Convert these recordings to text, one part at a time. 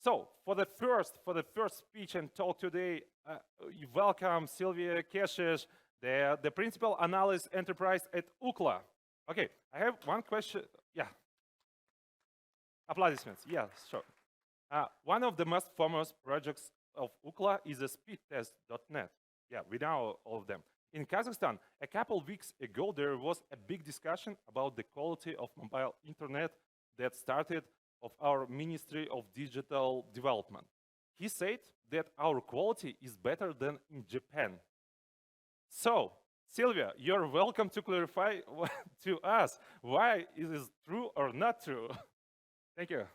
So for the first speech and talk today, you welcome Sильвия Кечиче, the principal analyst enterprise at Ookla. Okay, I have one question. Yeah. Applaudissements. Yeah, sure. One of the most famous projects of Ookla is the speedtest.net. Yeah, we know all of them. In Kazakhstan, a couple of weeks ago, there was a big discussion about the quality of mobile internet that started of our Ministry of Digital Development. He said that our quality is better than in Japan. So, Sylvia, you're welcome to clarify to us why it is true or not true. Thank you.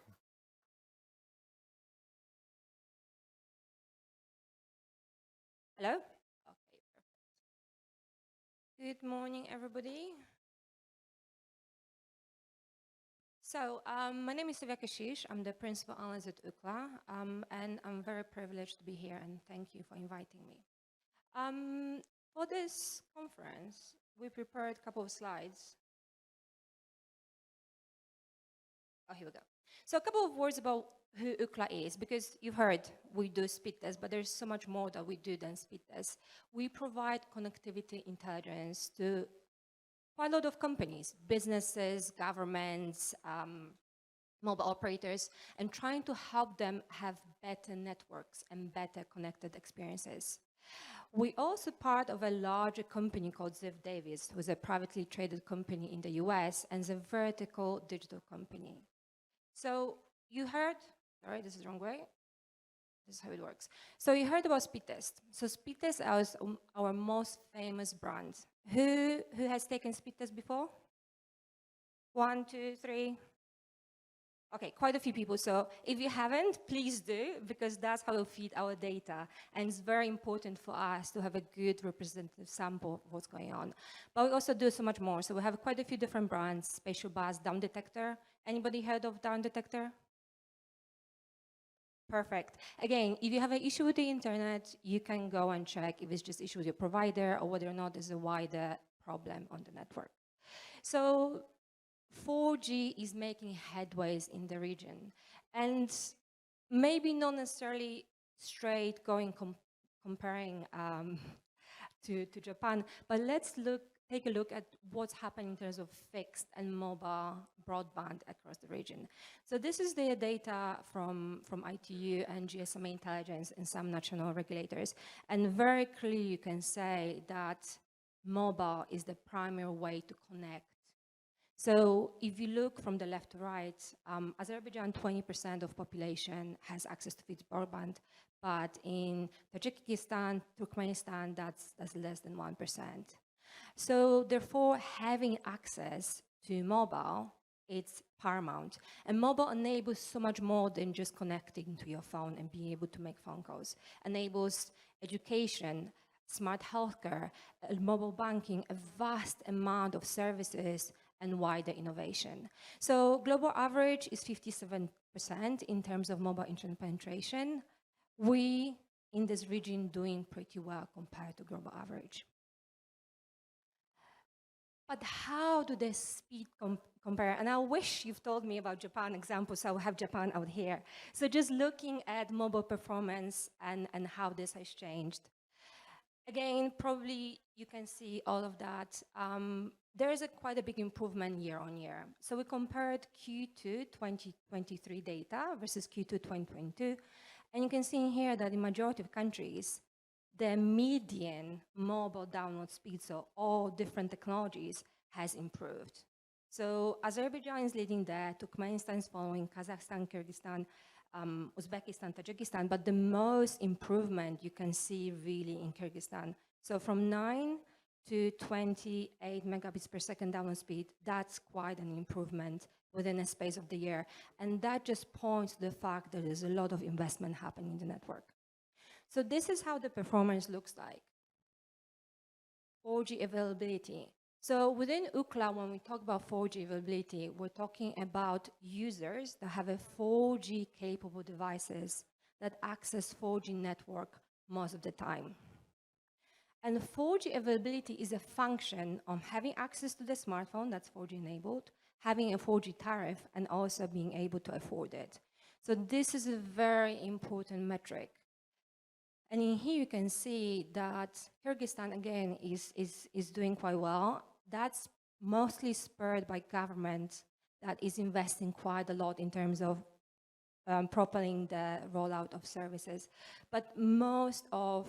Hello? Okay, perfect. Good morning, everybody. So, my name is Sильвия Кечиче. I'm the principal analyst at Ookla, and I'm very privileged to be here, and thank you for inviting me. For this conference, we prepared a couple of slides. Oh, here we go. So a couple of words about who Ookla is, because you've heard we do speed tests, but there's so much more that we do than speed tests. We provide connectivity intelligence to quite a lot of companies, businesses, governments, mobile operators, and trying to help them have better networks and better connected experiences. We're also part of a larger company called Ziff Davis, who's a privately traded company in the US and is a vertical digital company. So you heard, sorry, this is the wrong way. This is how it works. So you heard about speed test. So speed test is our most famous brand. Who has taken speed test before? 1, 2, 3. Okay, quite a few people. So if you haven't, please do, because that's how we'll feed our data. And it's very important for us to have a good representative sample of what's going on. But we also do so much more. So we have quite a few different brands, Spatial Buzz, Down Detector. Anybody heard of Down Detector? Perfect. Again, if you have an issue with the internet, you can go and check if it's just issue with your provider or whether or not there's a wider problem on the network. So 4G is making headways in the region, and maybe not necessarily straight going comparing to Japan, but let's take a look at what's happening in terms of fixed and mobile broadband across the region. So this is the data from ITU and GSMA Intelligence and some national regulators, and very clearly you can say that mobile is the primary way to connect. So if you look from the left to right, Azerbaijan, 20% of population has access to fixed broadband, but in Tajikistan, Turkmenistan, that's less than 1%. So therefore, having access to mobile, it's paramount. And mobile enables so much more than just connecting to your phone and being able to make phone calls. Enables education, smart healthcare, mobile banking, a vast amount of services and wider innovation. So global average is 57% in terms of mobile internet penetration. We, in this region, doing pretty well compared to global average. But how do the speed compare? And I wish you've told me about Japan examples, so I will have Japan out here. So just looking at mobile performance and how this has changed. Again, probably you can see all of that. There is quite a big improvement year on year. So we compared Q2 2023 data versus Q2 2022. And you can see in here that in majority of countries, the median mobile download speed, so all different technologies, has improved. So Azerbaijan is leading there, Turkmenistan is following, Kazakhstan, Kyrgyzstan, Uzbekistan, Tajikistan, but the most improvement you can see really in Kyrgyzstan. So from 9 to 28 megabits per second download speed, that's quite an improvement within a space of the year. And that just points to the fact that there's a lot of investment happening in the network. So this is how the performance looks like. 4G availability. So within Ookla, when we talk about 4G availability, we're talking about users that have a 4G capable devices that access 4G network most of the time. And 4G availability is a function of having access to the smartphone that's 4G enabled, having a 4G tariff, and also being able to afford it. So this is a very important metric. And in here you can see that Kyrgyzstan, again, is doing quite well. That's mostly spurred by government that is investing quite a lot in terms of propelling the rollout of services. But most of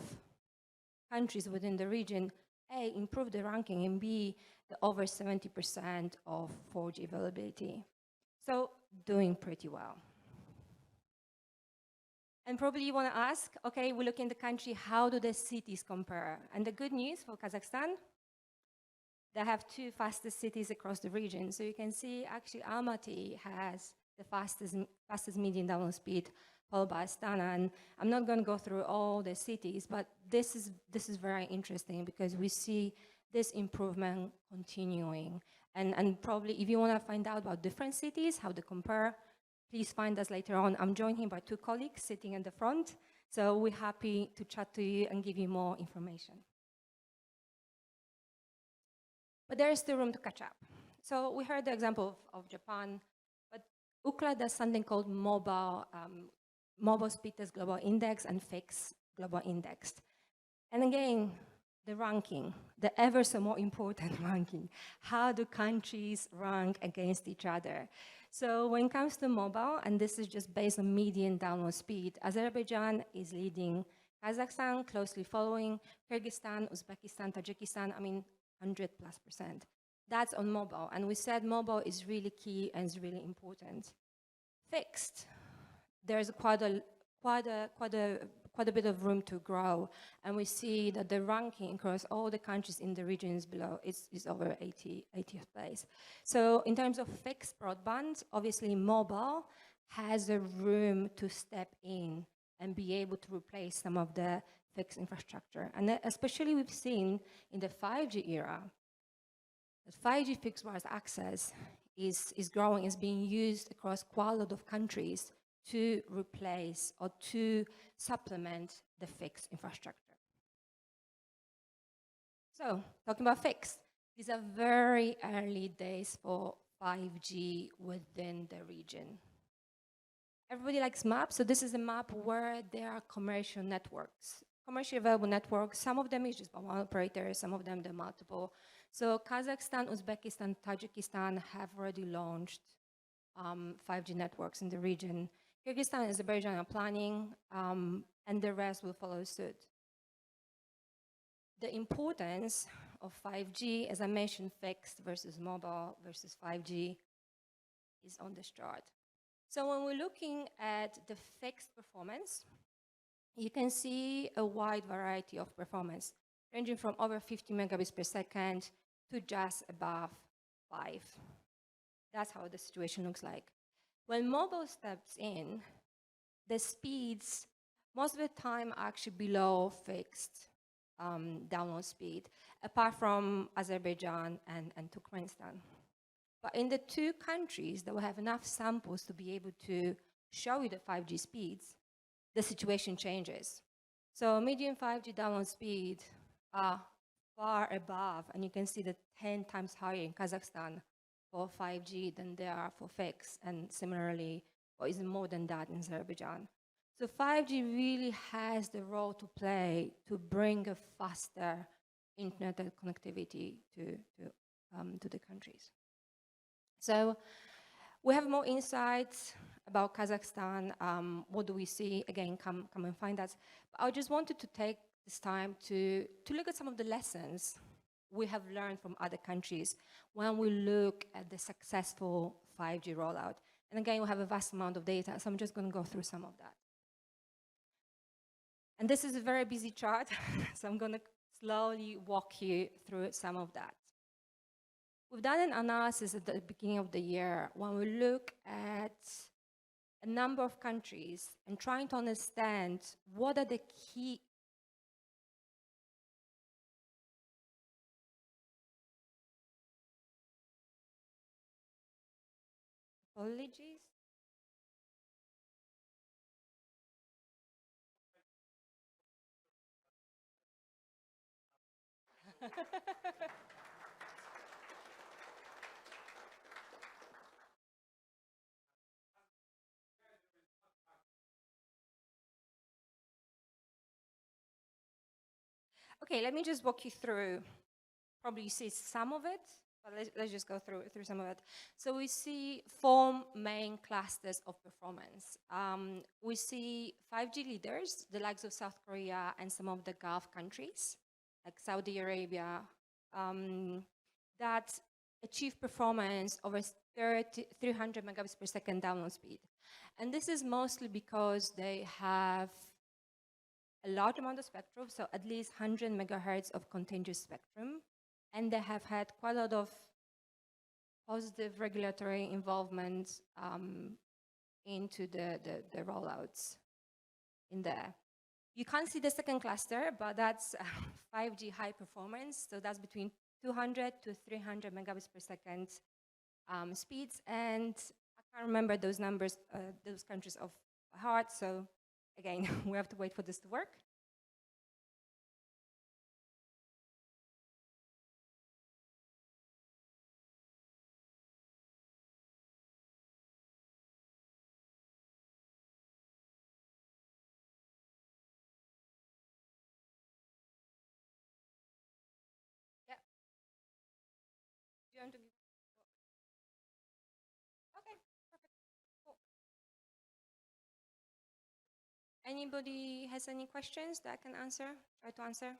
countries within the region, A, improve the ranking, and B, the over 70% of 4G availability. So doing pretty well. And probably you want to ask, okay, we look in the country, how do the cities compare? And the good news for Kazakhstan, they have two fastest cities across the region. So you can see actually Almaty has the fastest median download speed, followed by Astana. And I'm not going to go through all the cities, but this is very interesting because we see this improvement continuing. And probably if you want to find out about different cities, how they compare, please find us later on. I'm joined here by two colleagues sitting in the front. So we're happy to chat to you and give you more information. But there is still room to catch up. So we heard the example of Japan, but Ookla does something called mobile speed test global index and fixed global index. And again, the ranking, the ever so more important ranking. How do countries rank against each other? So when it comes to mobile, and this is just based on median download speed, Azerbaijan is leading, Kazakhstan closely following, Kyrgyzstan, Uzbekistan, Tajikistan, 100+%. That's on mobile, and we said mobile is really key and is really important. Fixed, there's quite a bit of room to grow, and we see that the ranking across all the countries in the regions below is over 80th place. So in terms of fixed broadband, obviously mobile has a room to step in and be able to replace some of the fixed infrastructure. And especially we've seen in the 5G era, that 5G fixed wireless access is growing, is being used across quite a lot of countries to replace or to supplement the fixed infrastructure. So, talking about fixed, these are very early days for 5G within the region. Everybody likes maps, so this is a map where there are commercial networks, commercially available networks. Some of them is just by one operator, some of them they're multiple. So Kazakhstan, Uzbekistan, Tajikistan have already launched 5G networks in the region. Kyrgyzstan and Azerbaijan are planning, and the rest will follow suit. The importance of 5G, as I mentioned, fixed versus mobile versus 5G, is on this chart. So when we're looking at the fixed performance, you can see a wide variety of performance, ranging from over 50 megabits per second to just above 5. That's how the situation looks like. When mobile steps in, the speeds, most of the time, are actually below fixed download speed, apart from Azerbaijan and Turkmenistan. But in the two countries that will have enough samples to be able to show you the 5G speeds, the situation changes. So median 5G download speed are far above, and you can see that 10 times higher in Kazakhstan for 5G than they are for fixed, and similarly, or even more than that in Azerbaijan. So 5G really has the role to play to bring a faster internet connectivity to the countries. So we have more insights about Kazakhstan. What do we see? Again, come and find us. But I just wanted to take this time to look at some of the lessons we have learned from other countries when we look at the successful 5G rollout. And again, we have a vast amount of data, so I'm just going to go through some of that. And this is a very busy chart, so I'm going to slowly walk you through some of that. We've done an analysis at the beginning of the year when we look at a number of countries and trying to understand what are the key. Apologies. Okay, let me just walk you through. Probably you see some of it, but let's just go through some of it. So we see 4 main clusters of performance. We see 5G leaders, the likes of South Korea and some of the Gulf countries, like Saudi Arabia, that achieve performance over 300 megabits per second download speed. And this is mostly because they have a large amount of spectrum, so at least 100 megahertz of contiguous spectrum, and they have had quite a lot of positive regulatory involvement into the rollouts in there. You can't see the second cluster, but that's 5G high performance, so that's between 200 to 300 megabits per second speeds, and I can't remember those numbers, those countries off by heart, so again, we have to wait for this to work. Yeah. Do you want to give? Okay, perfect. Cool. Anybody has any questions that I can answer? Try to answer.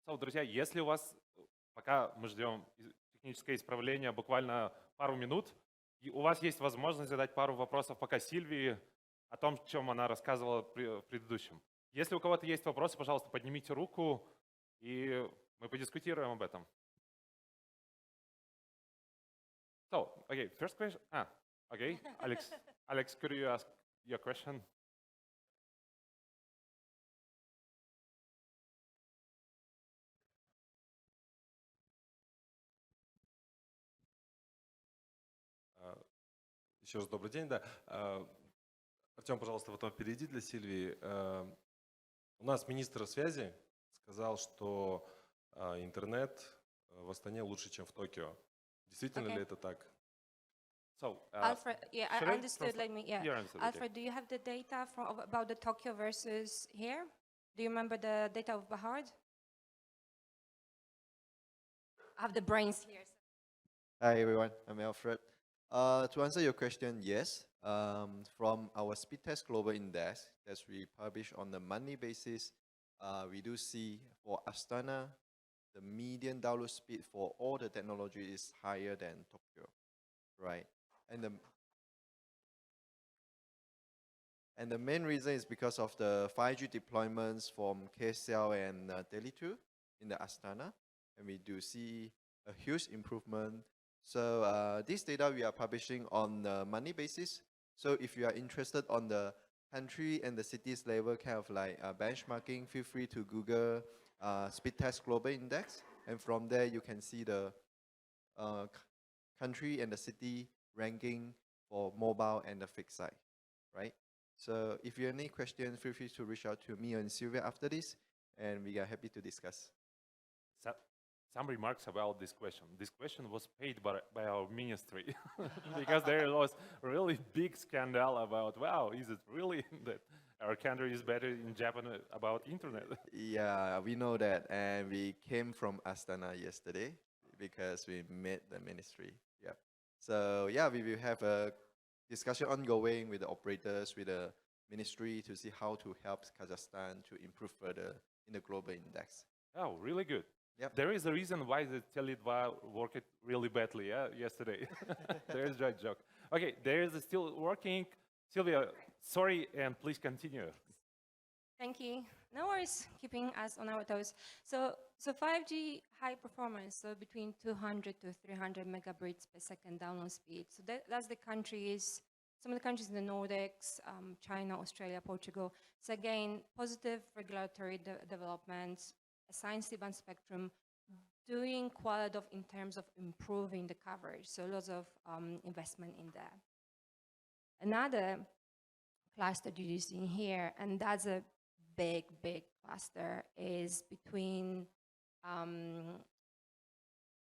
So, друзья, если у вас, пока мы ждем техническое исправление, буквально пару минут, и у вас есть возможность задать пару вопросов пока Сильвии о том, о чем она рассказывала в предыдущем. Если у кого-то есть вопросы, пожалуйста, поднимите руку, и мы подискутируем об этом. So, okay, first question. Okay, Alex, could you ask your question? Еще раз добрый день. Да. Артем, пожалуйста, потом впереди для Сильвии. У нас министр связи сказал, что интернет в Астане лучше, чем в Токио. Действительно ли это так? So, Alfred, yeah, I understood. Let me, yeah. Understood, Alfred, do you have the data about the Tokyo versus here? Do you remember the data of Bahard? I have the brains here. Hi everyone, I'm Alfred. To answer your question, yes. From our speed test global index that we publish on a monthly basis, we do see for Astana, the median download speed for all the technology is higher than Tokyo, right? And the main reason is because of the 5G deployments from KSL and Tele2 in the Astana, and we do see a huge improvement. So this data we are publishing on a monthly basis. So if you are interested on the country and the cities level kind of like benchmarking, feel free to Google Speed Test Global Index. And from there you can see the country and the city ranking for mobile and the fixed side, right? So if you have any questions, feel free to reach out to me and Sylvia after this, and we are happy to discuss. Some remarks about this question. This question was paid by our ministry because there was really big scandal about, wow, is it really that our country is better in Japan about internet? Yeah, we know that, and we came from Astana yesterday because we met the ministry. Yeah. So yeah, we will have a discussion ongoing with the operators, with the ministry to see how to help Kazakhstan to improve further in the global index. Oh, really good. Yep. There is a reason why the Tele2 worked really badly yesterday. There is a joke. Okay, there is still working. Sylvia, sorry, and please continue. Thank you. No worries, keeping us on our toes. So 5G high performance, so between 200 to 300 megabits per second download speed. So that's the countries, some of the countries in the Nordics, China, Australia, Portugal. So again, positive regulatory developments, assigned C-band spectrum, doing quite a lot of in terms of improving the coverage. So lots of investment in there. Another cluster you see in here, and that's a big cluster, is between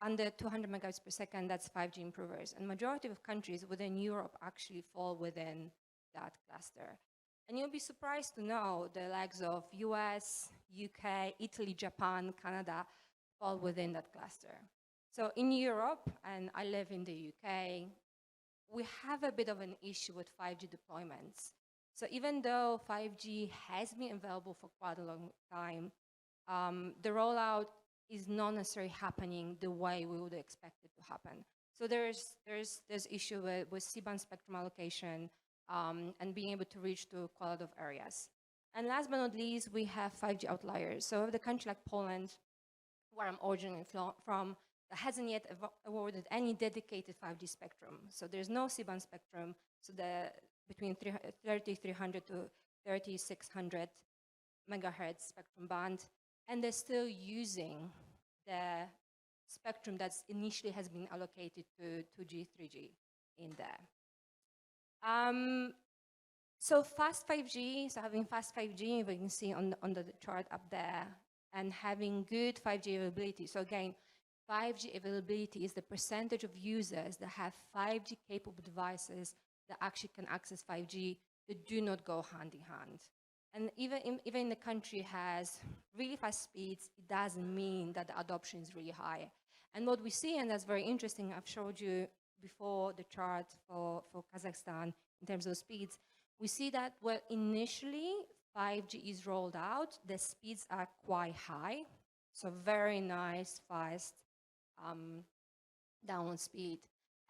under 200 megabits per second, that's 5G improvers. And majority of countries within Europe actually fall within that cluster. And you'll be surprised to know the likes of US, UK, Italy, Japan, Canada fall within that cluster. So in Europe, and I live in the UK, we have a bit of an issue with 5G deployments. So even though 5G has been available for quite a long time, the rollout is not necessarily happening the way we would expect it to happen. So there's issue with C-band spectrum allocation and being able to reach to quite a lot of areas. And last but not least, we have 5G outliers. So the country like Poland, where I'm originally from, that hasn't yet awarded any dedicated 5G spectrum. So there's no C-band spectrum, so between 3300 to 3600 megahertz spectrum band, and they're still using the spectrum that's initially has been allocated to 2G, 3G in there. So fast 5G, so having fast 5G, we can see on the chart up there, and having good 5G availability. So again, 5G availability is the percentage of users that have 5G capable devices that actually can access 5G that do not go hand in hand. And even the country has really fast speeds, it doesn't mean that the adoption is really high. And what we see, and that's very interesting, I've showed you before the chart for Kazakhstan in terms of speeds, we see that where initially 5G is rolled out, the speeds are quite high, so very nice, fast download speed.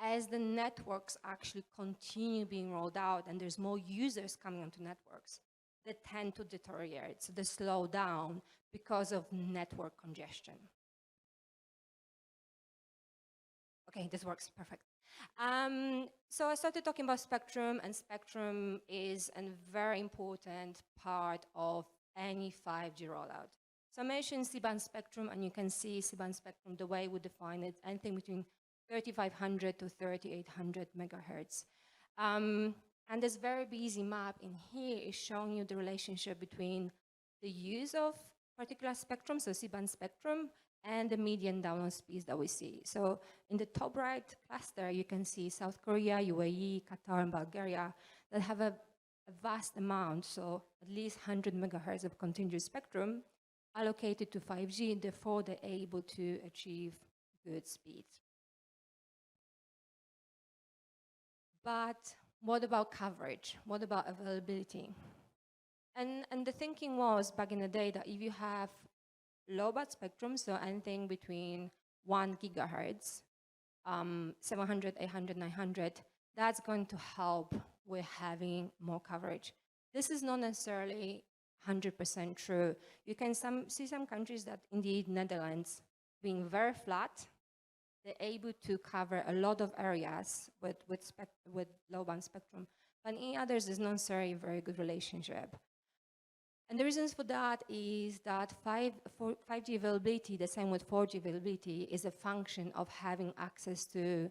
As the networks actually continue being rolled out and there's more users coming onto networks, they tend to deteriorate, so they slow down because of network congestion. Okay, this works, perfect. So I started talking about spectrum, and spectrum is a very important part of any 5G rollout. So I mentioned C-band spectrum, and you can see C-band spectrum, the way we define it, anything between 3500 to 3800 megahertz. And this very busy map in here is showing you the relationship between the use of particular spectrum, so C-band spectrum, and the median download speeds that we see. So in the top right cluster, you can see South Korea, UAE, Qatar, and Bulgaria that have a vast amount, so at least 100 megahertz of continuous spectrum allocated to 5G, therefore they're able to achieve good speeds. But what about coverage? What about availability? And the thinking was back in the day that if you have low band spectrum, so anything between 1 gigahertz, 700, 800, 900, that's going to help with having more coverage. This is not necessarily 100% true. You can see some countries that indeed, Netherlands, being very flat, they're able to cover a lot of areas with low band spectrum, but in others, there's not necessarily a very good relationship. And the reasons for that is that 5G availability, the same with 4G availability, is a function of having access to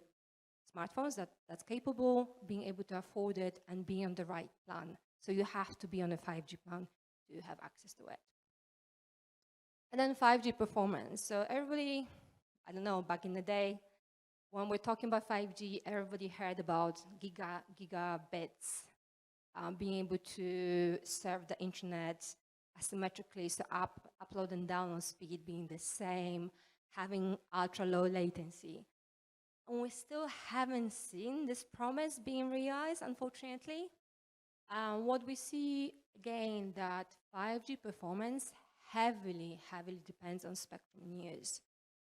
smartphones that's capable, being able to afford it, and being on the right plan. So you have to be on a 5G plan to have access to it. And then 5G performance. So everybody, I don't know, back in the day, when we're talking about 5G, everybody heard about gigabits. Being able to serve the internet asymmetrically, so upload and download speed being the same, having ultra low latency. And we still haven't seen this promise being realized, unfortunately. What we see, again, that 5G performance heavily depends on spectrum use.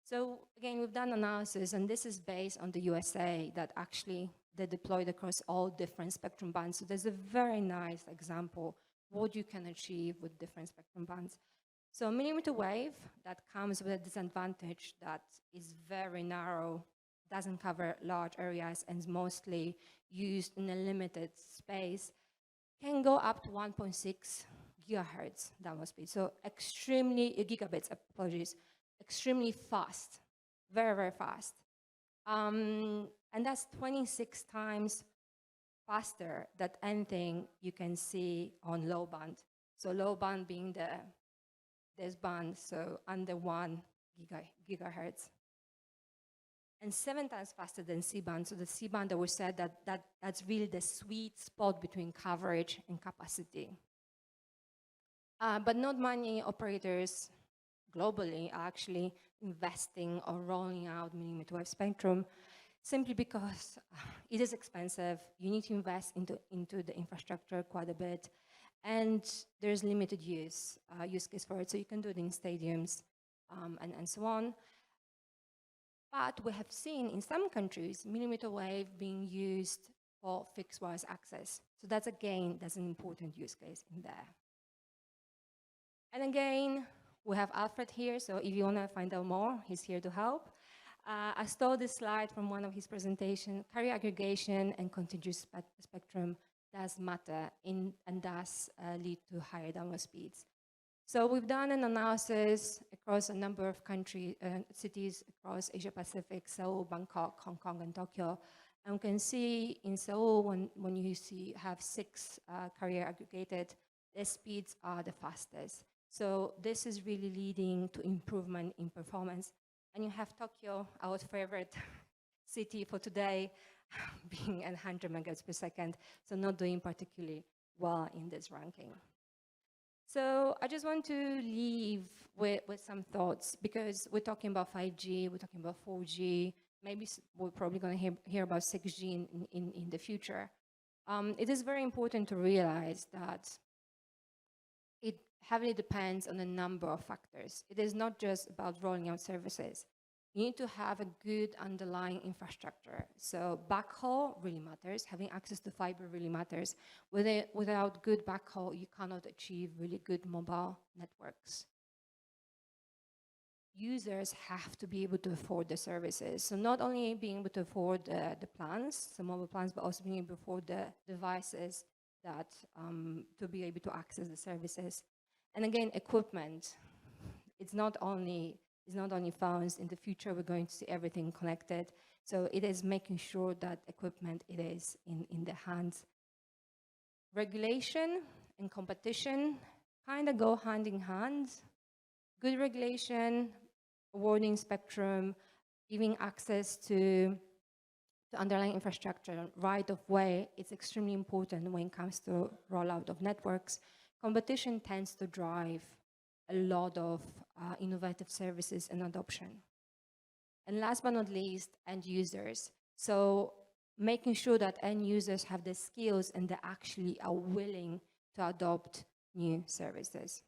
So again, we've done analysis, and this is based on the USA that actually they deployed across all different spectrum bands. So there's a very nice example what you can achieve with different spectrum bands. So millimeter wave, that comes with a disadvantage that is very narrow, doesn't cover large areas, and is mostly used in a limited space, can go up to 1.6 gigahertz download speed. So gigabits, apologies, extremely fast, very, very fast. And that's 26 times faster than anything you can see on low band. So low band being this band, so under 1 gigahertz. and 7 times faster than C-band. So the C-band that we said that's really the sweet spot between coverage and capacity. But not many operators globally are actually investing or rolling out millimeter wave spectrum, simply because it is expensive. You need to invest into the infrastructure quite a bit, and there's limited use case for it. So you can do it in stadiums and so on. But we have seen in some countries millimeter wave being used for fixed wireless access. So that's an important use case in there. And again, we have Alfred here, so if you want to find out more, he's here to help. I stole this slide from one of his presentations. Carrier aggregation and contiguous spectrum does matter and does lead to higher download speeds. So we've done an analysis across a number of cities across Asia Pacific, Seoul, Bangkok, Hong Kong, and Tokyo. And we can see in Seoul, when you have 6 carrier aggregated, the speeds are the fastest. So this is really leading to improvement in performance. And you have Tokyo, our favorite city for today, being at 100 megabits per second, so not doing particularly well in this ranking. So I just want to leave with some thoughts, because we're talking about 5G, we're talking about 4G, maybe we're probably going to hear about 6G in the future. It is very important to realize that it heavily depends on a number of factors. It is not just about rolling out services. You need to have a good underlying infrastructure. So backhaul really matters. Having access to fiber really matters. Without good backhaul, you cannot achieve really good mobile networks. Users have to be able to afford the services. So not only being able to afford the plans, the mobile plans, but also being able to afford the devices that to be able to access the services. And again, equipment. It's not only phones. In the future, we're going to see everything connected. So it is making sure that equipment is in the hands. Regulation and competition kind of go hand in hand. Good regulation, awarding spectrum, giving access to underlying infrastructure, right of way, it's extremely important when it comes to rollout of networks. Competition tends to drive a lot of innovative services and adoption. And last but not least, end users. So making sure that end users have the skills and they actually are willing to adopt new services.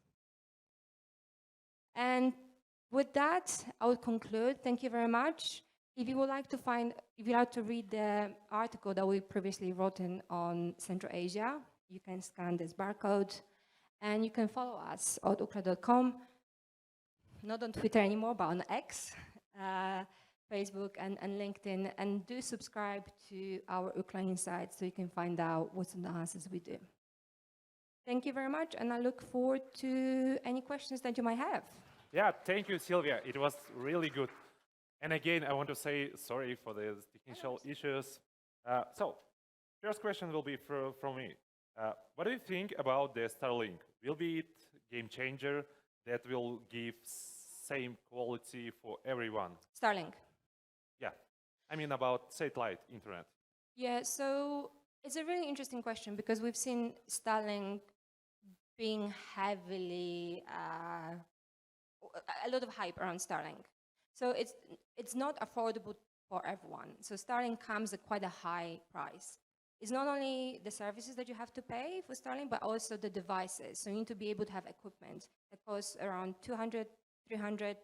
And with that, I will conclude. Thank you very much. If you would like to read the article that we previously written on Central Asia, you can scan this barcode, and you can follow us at ookla.com, not on Twitter anymore, but on X, Facebook, and LinkedIn, and do subscribe to our Ookla Insights so you can find out what analysis we do. Thank you very much, and I look forward to any questions that you might have. Yeah, thank you, Sylvia. It was really good. And again, I want to say sorry for the technical issues. So, first question will be from me. What do you think about the Starlink? Will be it game changer that will give same quality for everyone? Starlink. Yeah, I mean about satellite internet. Yeah, so it's a really interesting question because we've seen Starlink being heavily, a lot of hype around Starlink. So it's not affordable for everyone. So Starlink comes at quite a high price. It's not only the services that you have to pay for Starlink, but also the devices. So you need to be able to have equipment that costs around $200, $300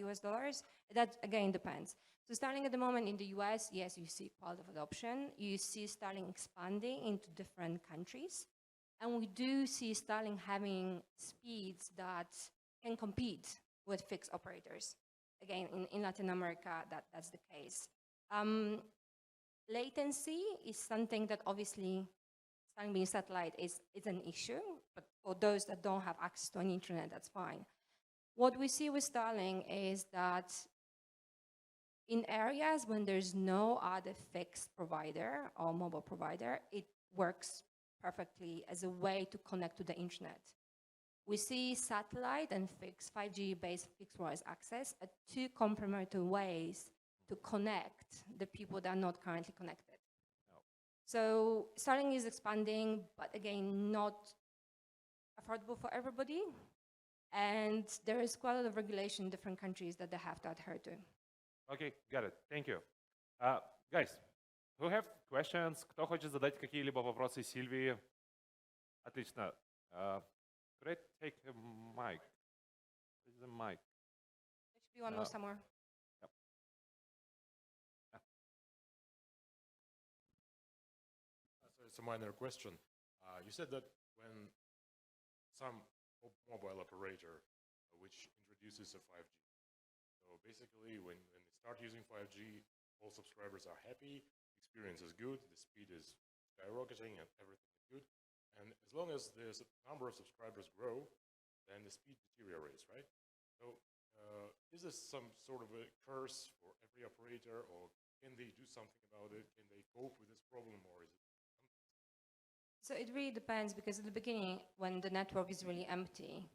US dollars. That again depends. So Starlink at the moment in the US, yes, you see quite a lot of adoption. You see Starlink expanding into different countries. And we do see Starlink having speeds that can compete with fixed operators. Again, in Latin America, that's the case. Latency is something that obviously, Starlink being satellite is an issue, but for those that don't have access to an internet, that's fine. What we see with Starlink is that in areas when there's no other fixed provider or mobile provider, it works perfectly as a way to connect to the internet. We see satellite and fixed 5G-based fixed wireless access as two complementary ways to connect the people that are not currently connected. No. So Starlink is expanding, but again, not affordable for everybody. And there is quite a lot of regulation in different countries that they have to adhere to. Okay, got it. Thank you. Guys, who have questions? Кто хочет задать какие-либо вопросы Сильвии? Отлично. Could I take a mic? Where's the mic? There should be one more somewhere. So it's a minor question. You said that when some mobile operator which introduces a 5G, so basically when they start using 5G, all subscribers are happy, experience is good, the speed is skyrocketing and everything is good. And as long as the number of subscribers grow, then the speed deteriorates, right? So is this some sort of a curse for every operator, or can they do something about it? Can they cope with this problem, or is it? So it really depends, because at the beginning, when the network is really empty,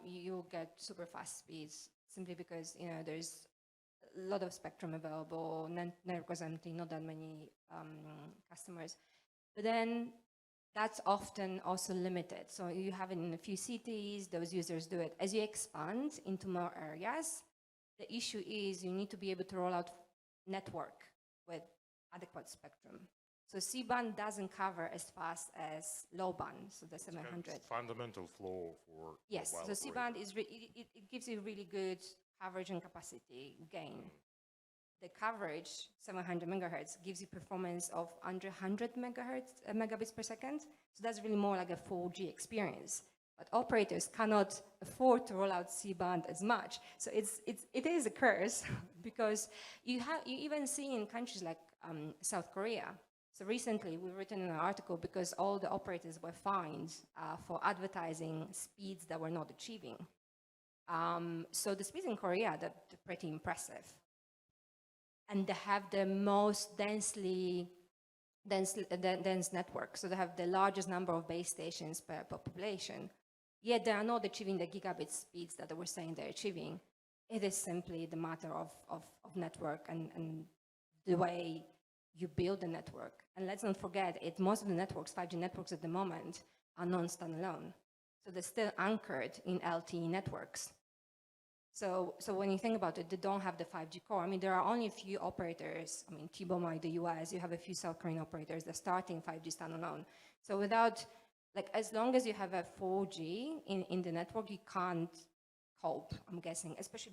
you get super fast speeds simply because there's a lot of spectrum available. Network is empty, not that many customers. But then that's often also limited. So you have it in a few cities; those users do it. As you expand into more areas, the issue is you need to be able to roll out network with adequate spectrum. So C-band doesn't cover as fast as low band, so the It's kind of 700. fundamental flaw for Yes, mobile so C-band operator. it gives you really good coverage and capacity gain. The coverage, 700 megahertz, gives you performance of under 100 megabits per second. So that's really more like a 4G experience. But operators cannot afford to roll out C-band as much. So it is a curse because you even see in countries like South Korea. So recently, we've written an article because all the operators were fined for advertising speeds that were not achieving. So the speeds in Korea, they're pretty impressive. And they have the most dense network. So they have the largest number of base stations per population. Yet they are not achieving the gigabit speeds that they were saying they're achieving. It is simply the matter of network and the way you build the network. And let's not forget, most of the networks, 5G networks at the moment, are non-standalone. So they're still anchored in LTE networks. So when you think about it, they don't have the 5G core. I mean, there are only a few operators. I mean, T-Mobile in the US, you have a few South Korean operators that are starting 5G standalone. So without, as long as you have a 4G in the network, you can't cope, I'm guessing, especially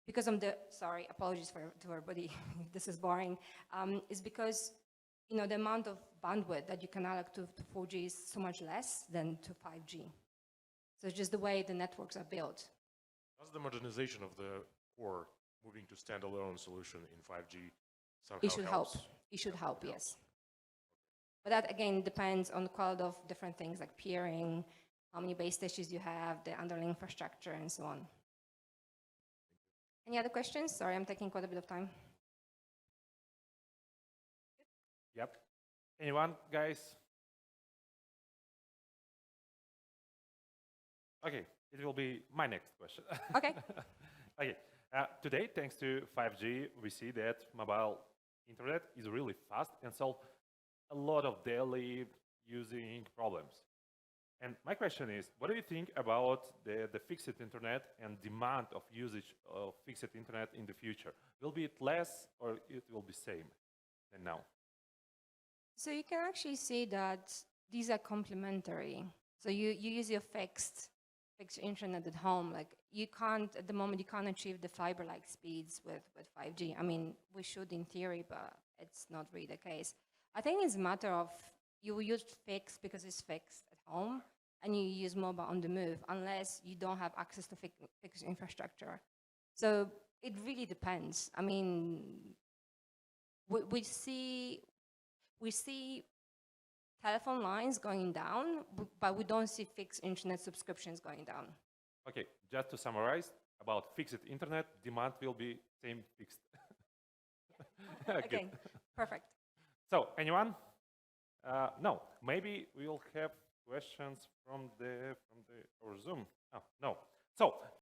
because of the, sorry, apologies to everybody, this is boring, is because the amount of bandwidth that you can allocate to 4G is so much less than to 5G. So it's just the way the networks are built. Does the modernization of the core moving to standalone solution in 5G somehow It should help. helps? It should help, yes. But that, again, depends on quite a lot of different things like peering, how many base stations you have, the underlying infrastructure, and so on. Any other questions? Sorry, I'm taking quite a bit of time. Yep. Anyone, guys? Okay, it will be my next question. Okay. Okay. Today, thanks to 5G, we see that mobile internet is really fast and solve a lot of daily using problems. And my question is, what do you think about the fixed internet and demand of usage of fixed internet in the future? Will be it less or it will be same than now? So you can actually see that these are complementary. So you use your fixed internet at home. Like you can't, at the moment, you can't achieve the fiber-like speeds with 5G. I mean, we should in theory, but it's not really the case. I think it's a matter of you use fixed because it's fixed at home, and you use mobile on the move, unless you don't have access to fixed infrastructure. So it really depends. I mean, we see telephone lines going down, but we don't see fixed internet subscriptions going down. Okay, just to summarize, about fixed internet, demand will be same fixed. Good. Okay, perfect. So, anyone? No, maybe we'll have questions from our Zoom. Oh, no. So,